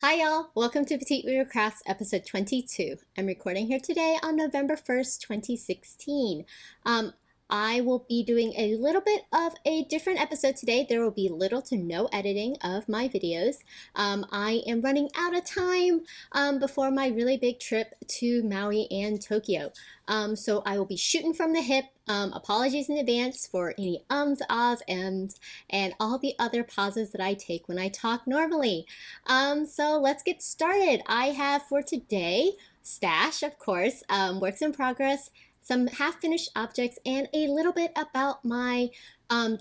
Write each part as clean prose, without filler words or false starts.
Hi y'all, welcome to Petite Crafts episode 22. I'm recording here today on November 1st, 2016. I will be doing a little bit of a different episode today. There will be little to no editing of my videos. I am running out of time before my really big trip to Maui and Tokyo. So I will be shooting from the hip. Apologies in advance for any ums, ahs, and all the other pauses that I take when I talk normally. So let's get started. I have for today stash, of course, works in progress, some half-finished objects, and a little bit about my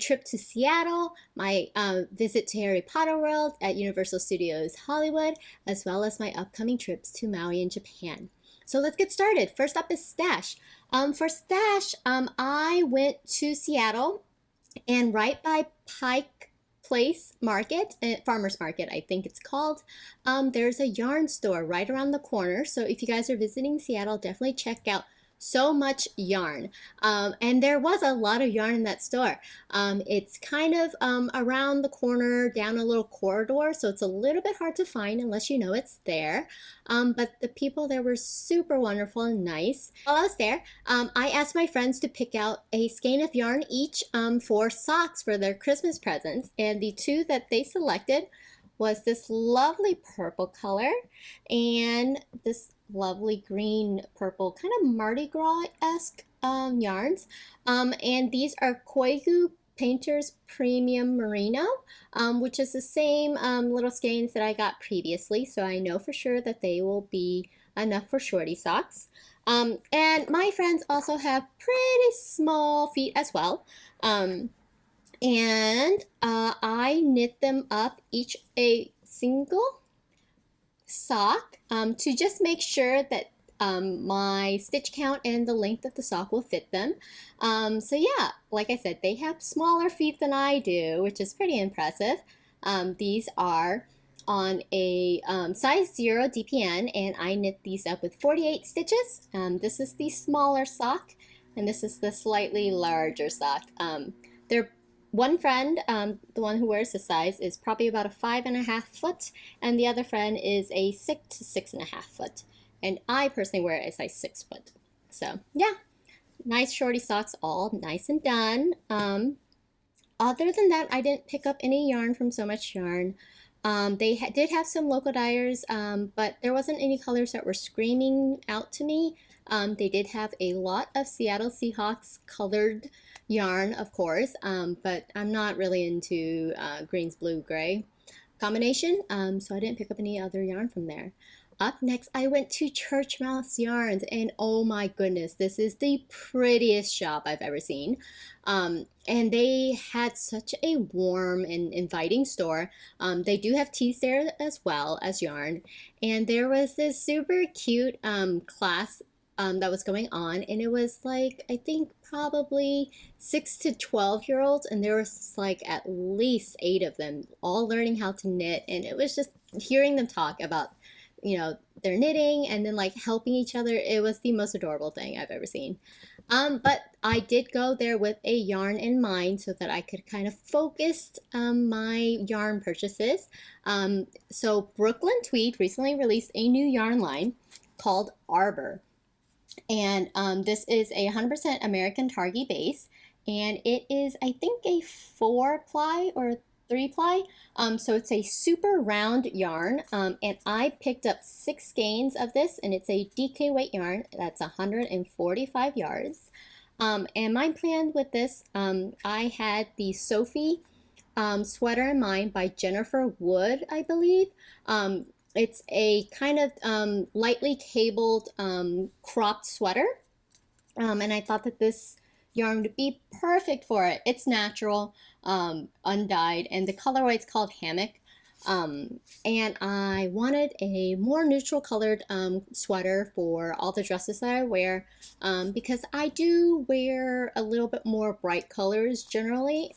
trip to Seattle, my visit to Harry Potter World at Universal Studios Hollywood, as well as my upcoming trips to Maui and Japan. So let's get started. First up is stash. For stash, I went to Seattle, and right by Pike Place Market, Farmers Market, I think it's called, there's a yarn store right around the corner. So if you guys are visiting Seattle, definitely check out So Much Yarn. And there was a lot of yarn in that store. It's kind of around the corner down a little corridor, so it's a little bit hard to find unless you know it's there. But the people there were super wonderful and nice. While I was there, I asked my friends to pick out a skein of yarn each for socks for their Christmas presents, and the two that they selected was this lovely purple color and this lovely green purple, kind of Mardi Gras-esque yarns. And these are Koigu Painter's Premium Merino, which is the same little skeins that I got previously, so I know for sure that they will be enough for shorty socks. And my friends also have pretty small feet as well. And I knit them up each a single sock to just make sure that my stitch count and the length of the sock will fit them. So yeah, like I said, they have smaller feet than I do, which is pretty impressive. These are on a size 0 DPN, and I knit these up with 48 stitches. This is the smaller sock, and this is the slightly larger sock. They're one friend, the one who wears this size, is probably about a 5.5 foot, and the other friend is a 6 to 6.5 foot. And I personally wear a size 6 foot. So yeah, nice shorty socks, all nice and done. Other than that, I didn't pick up any yarn from So Much Yarn. They did have some local dyers, but there wasn't any colors that were screaming out to me. They did have a lot of Seattle Seahawks colored yarn, of course, but I'm not really into greens, blue, gray combination, so I didn't pick up any other yarn from there. Up next, I went to Churchmouse Yarns, and oh my goodness, this is the prettiest shop I've ever seen. And they had such a warm and inviting store. They do have teas there as well as yarn, and there was this super cute class that was going on, and it was like, I think probably 6 to 12-year-olds, and there was like at least 8 of them all learning how to knit, and it was just hearing them talk about, you know, their knitting and then like helping each other. It was the most adorable thing I've ever seen. But I did go there with a yarn in mind so that I could kind of focus my yarn purchases. So Brooklyn Tweed recently released a new yarn line called Arbor. And this is a 100% American Targhee base, and it is, I think, a 4-ply or 3-ply. So it's a super round yarn, and I picked up 6 skeins of this, and it's a DK weight yarn. That's 145 yards. And my plan with this, I had the Sophie sweater in mind by Jennifer Wood, I believe. It's a kind of lightly cabled cropped sweater, and I thought that this yarn would be perfect for it. It's natural, undyed, and the colorway is called Hammock. And I wanted a more neutral colored sweater for all the dresses that I wear, because I do wear a little bit more bright colors generally,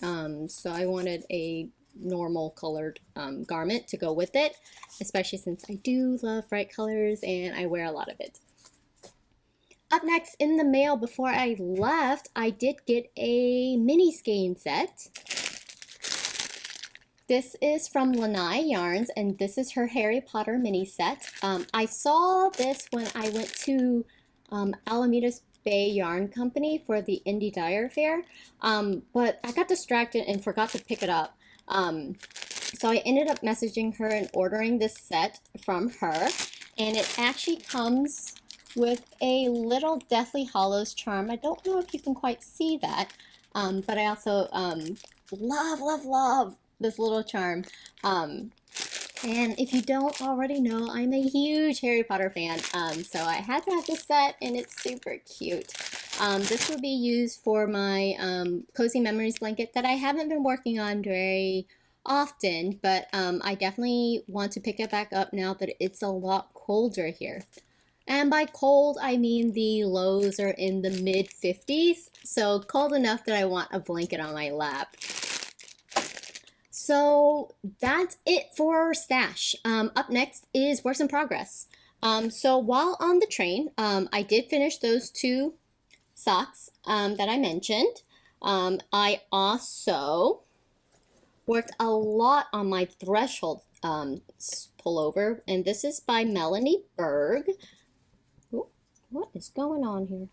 so I wanted a normal colored garment to go with it, especially since I do love bright colors and I wear a lot of it. Up next, in the mail before I left, I did get a mini skein set. This is from Lynai Yarns, and this is her Harry Potter mini set. I saw this when I went to Alameda's Bay Yarn Company for the Indie Dyer Fair, but I got distracted and forgot to pick it up. So I ended up messaging her and ordering this set from her, and it actually comes with a little Deathly Hallows charm. I don't know if you can quite see that, but I also love this little charm. And if you don't already know, I'm a huge Harry Potter fan, so I had to have this set, and it's super cute. This will be used for my Cozy Memories blanket that I haven't been working on very often, but I definitely want to pick it back up now that it's a lot colder here. And by cold, I mean the lows are in the mid-50s, so cold enough that I want a blanket on my lap. So that's it for stash. Up next is works in progress. So while on the train, I did finish those 2 socks that I mentioned. I also worked a lot on my threshold pullover, and this is by Melanie Berg. Ooh, what is going on here?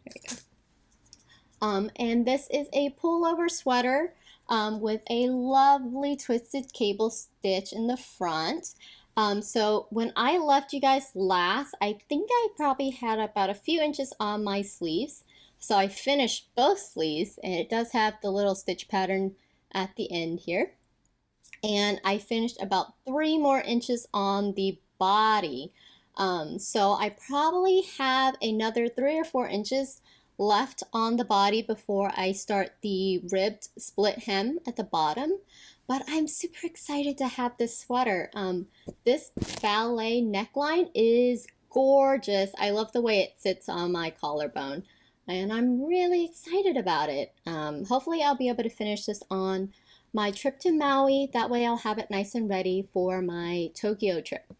There we go. And this is a pullover sweater with a lovely twisted cable stitch in the front. So when I left you guys last, I think I probably had about a few inches on my sleeves. So I finished both sleeves, and it does have the little stitch pattern at the end here. And I finished about 3 more inches on the body. So I probably have another 3 or 4 inches left on the body before I start the ribbed split hem at the bottom. But I'm super excited to have this sweater. This ballet neckline is gorgeous. I love the way it sits on my collarbone, and I'm really excited about it. Hopefully I'll be able to finish this on my trip to Maui. That way I'll have it nice and ready for my Tokyo trip.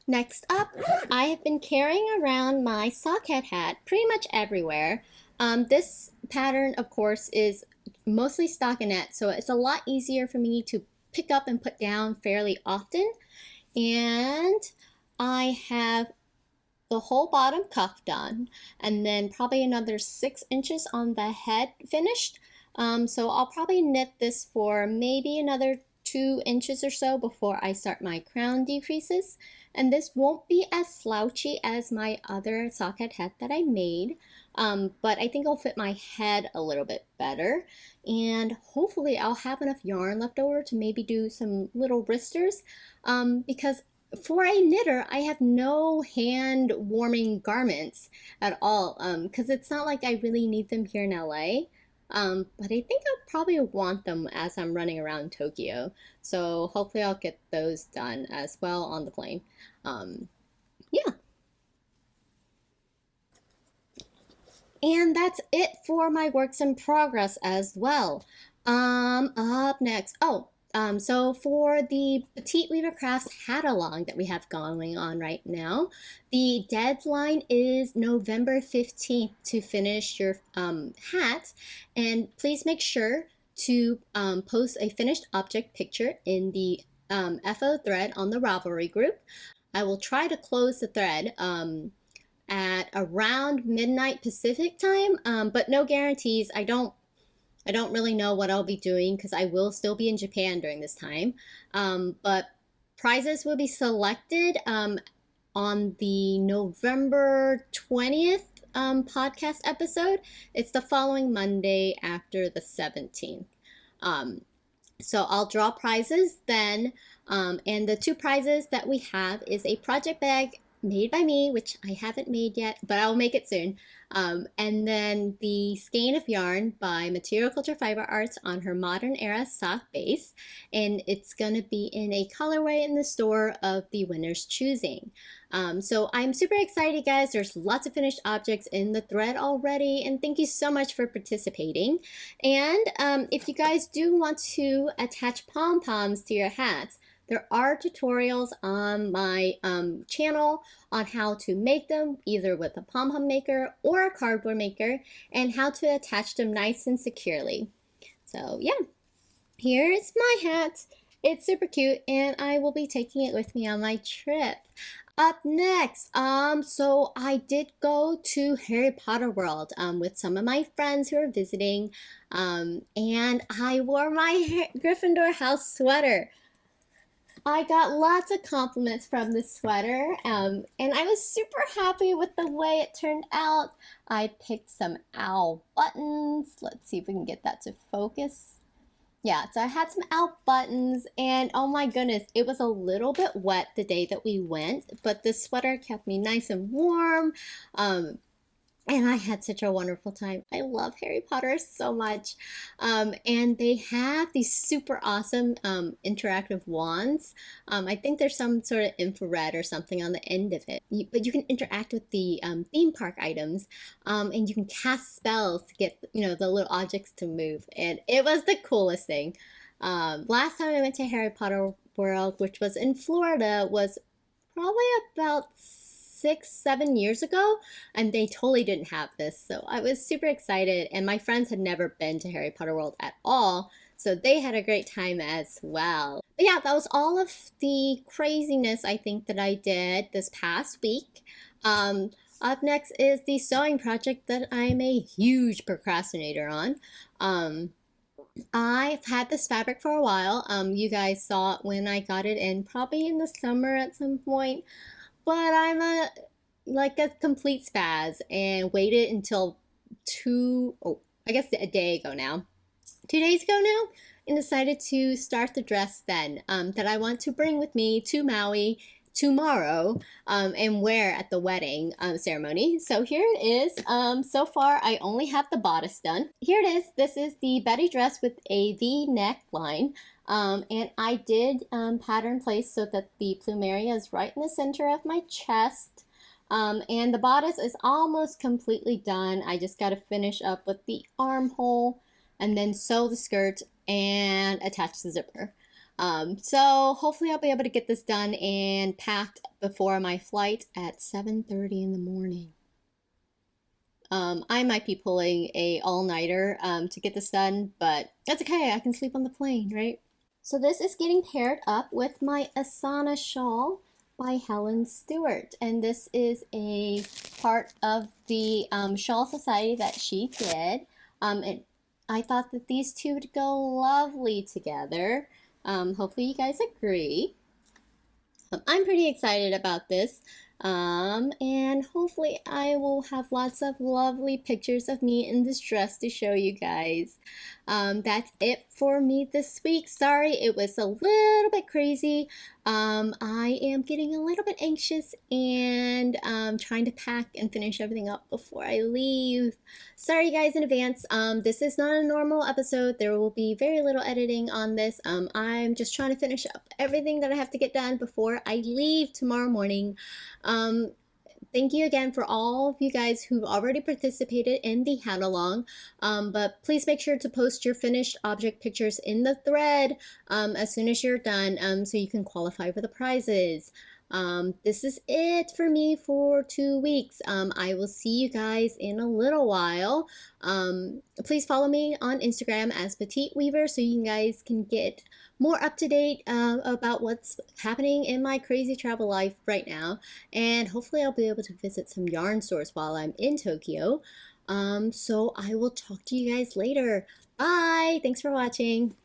Next up, I have been carrying around my Sockhead hat pretty much everywhere. This pattern, of course, is mostly stockinette, so it's a lot easier for me to pick up and put down fairly often. And I have the whole bottom cuff done, and then probably another 6 inches on the head finished. So I'll probably knit this for maybe another 2 inches or so before I start my crown decreases. And this won't be as slouchy as my other Sockhead hat that I made, but I think it'll fit my head a little bit better. And hopefully I'll have enough yarn left over to maybe do some little wristers, because for a knitter, I have no hand warming garments at all, because it's not like I really need them here in LA. But I think I'll probably want them as I'm running around Tokyo. So hopefully I'll get those done as well on the plane. Yeah. And that's it for my works in progress as well. Up next. So for the Petite Weaver Crafts hat along that we have going on right now, the deadline is November 15th to finish your hat, and please make sure to post a finished object picture in the FO thread on the Ravelry group. I will try to close the thread at around midnight Pacific time, but no guarantees. I don't really know what I'll be doing because I will still be in Japan during this time. But prizes will be selected on the November 20th podcast episode. It's the following Monday after the 17th. So I'll draw prizes then. And the 2 prizes that we have is a project bag made by me, which I haven't made yet, but I'll make it soon. And then the Skein of yarn by Material Culture Fiber Arts on her Modern Era sock base. And it's going to be in a colorway in the store of the winner's choosing. So I'm super excited, guys. There's lots of finished objects in the thread already, and thank you so much for participating. And if you guys do want to attach pom-poms to your hats, There are tutorials on my channel on how to make them, either with a pom-pom maker or a cardboard maker, and how to attach them nice and securely. So yeah, here is my hat. It's super cute, and I will be taking it with me on my trip. Up next, so I did go to Harry Potter World with some of my friends who are visiting, and I wore my Gryffindor house sweater. I got lots of compliments from the sweater, and I was super happy with the way it turned out. I picked some owl buttons. Let's see if we can get that to focus. Yeah, so I had some owl buttons, and oh my goodness, it was a little bit wet the day that we went, but this sweater kept me nice and warm, and I had such a wonderful time. I love Harry Potter so much. And they have these super awesome interactive wands. I think there's some sort of infrared or something on the end of it. But you can interact with the theme park items, and you can cast spells to get, you know, the little objects to move. And it was the coolest thing. Last time I went to Harry Potter World, which was in Florida, was probably about 6-7 years ago, and they totally didn't have this, so I was super excited, and my friends had never been to Harry Potter World at all, so they had a great time as well. But yeah, that was all of the craziness I think that I did this past week. Up next is the sewing project that I'm a huge procrastinator on. I've had this fabric for a while. You guys saw it when I got it in, probably in the summer at some point. But I'm like a complete spaz and waited until I guess a day ago now. 2 days ago now, and decided to start the dress then that I want to bring with me to Maui tomorrow and wear at the wedding ceremony. So here it is. So far I only have the bodice done. Here it is. This is the Betty dress with a V neckline. And I did pattern place so that the plumeria is right in the center of my chest. And the bodice is almost completely done. I just got to finish up with the armhole and then sew the skirt and attach the zipper. So hopefully I'll be able to get this done and packed before my flight at 7:30 in the morning. I might be pulling a all-nighter to get this done, but that's okay. I can sleep on the plane, right? So this is getting paired up with my Asana shawl by Helen Stewart, and this is a part of the shawl society that she did. And I thought that these two would go lovely together. Hopefully you guys agree. I'm pretty excited about this. And hopefully I will have lots of lovely pictures of me in this dress to show you guys. That's it for me this week. Sorry, it was a little bit crazy. I am getting a little bit anxious and trying to pack and finish everything up before I leave. Sorry guys in advance. This is not a normal episode. There will be very little editing on this. I'm just trying to finish up everything that I have to get done before I leave tomorrow morning. Thank you again for all of you guys who've already participated in the hat along, but please make sure to post your finished object pictures in the thread as soon as you're done so you can qualify for the prizes. This is it for me for 2 weeks. I will see you guys in a little while. Please follow me on Instagram as Petite Weaver so you guys can get more up to date about what's happening in my crazy travel life right now. And hopefully I'll be able to visit some yarn stores while I'm in Tokyo. So I will talk to you guys later. Bye! Thanks for watching.